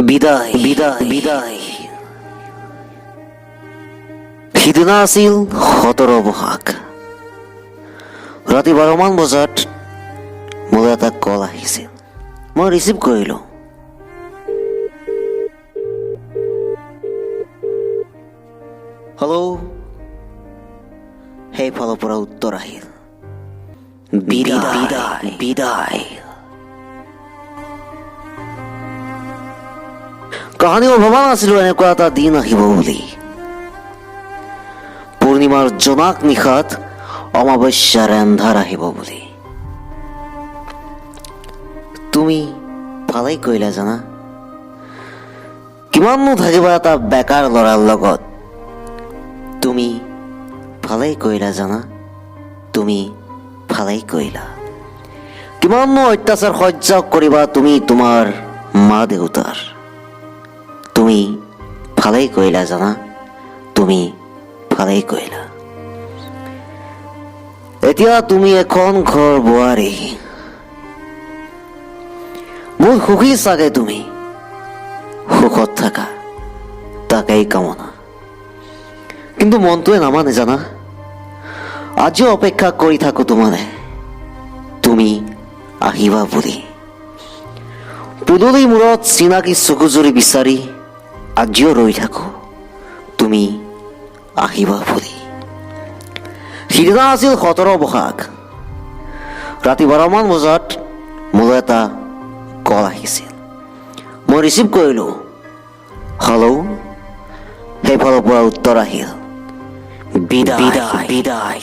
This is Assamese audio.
বিদায় বিদায় বিদায়। সিদিনা আছিল 17 বহাগ। ৰাতি 12মান বজাত মোলৈ এটা কল আহিছিল। মই ৰিচিভ কৰিলোঁ। হেল্ল'। সেইফালৰ পৰা উত্তৰ আহিল, বিদায় বিদায় বিদায়। কাহানি মই ভবা নাছিলো এনেকুৱা এটা দিন আহিব বুলি। পূৰ্ণিমাৰ জোনাক নিশাত অমাৱস্যাৰ এন্ধাৰ আহিব বুলি। তুমি ভালেই কৰিলা জানা। কিমাননো থাকিবা এটা বেকাৰ ল'ৰাৰ লগত। তুমি ভালেই কৰিলা জানা। তুমি ভালেই কৰিলা। কিমাননো অত্যাচাৰ সহ্য কৰিবা তুমি তোমাৰ মা দেউতাৰ। তুমি ভালেই কৰিলা জানা। তুমি ভালেই কৰিলা। এতিয়া তুমি এখন ঘৰ বোৱাৰী। বহুত সুখী চাগে তুমি। সুখত থাকা, তাকেই কামনা। কিন্তু মনটোৱে নামানে জানা। আজিও অপেক্ষা কৰি থাকো তোমাৰে, তুমি আহিবা বুলি। পদূলি মূৰত চিনাকি চকুজুৰি বিচাৰি আজিও ৰৈ থাকো, তুমি আহিবা বুলি। সিদিনা আছিল 17 বহাগ। ৰাতি 12মান বজাত মোলৈ এটা কল আহিছিল। মই ৰিচিভ কৰিলোঁ। হেল্ল'। সেইফালৰ পৰা উত্তৰ আহিল, বিদায় বিদায় বিদায়।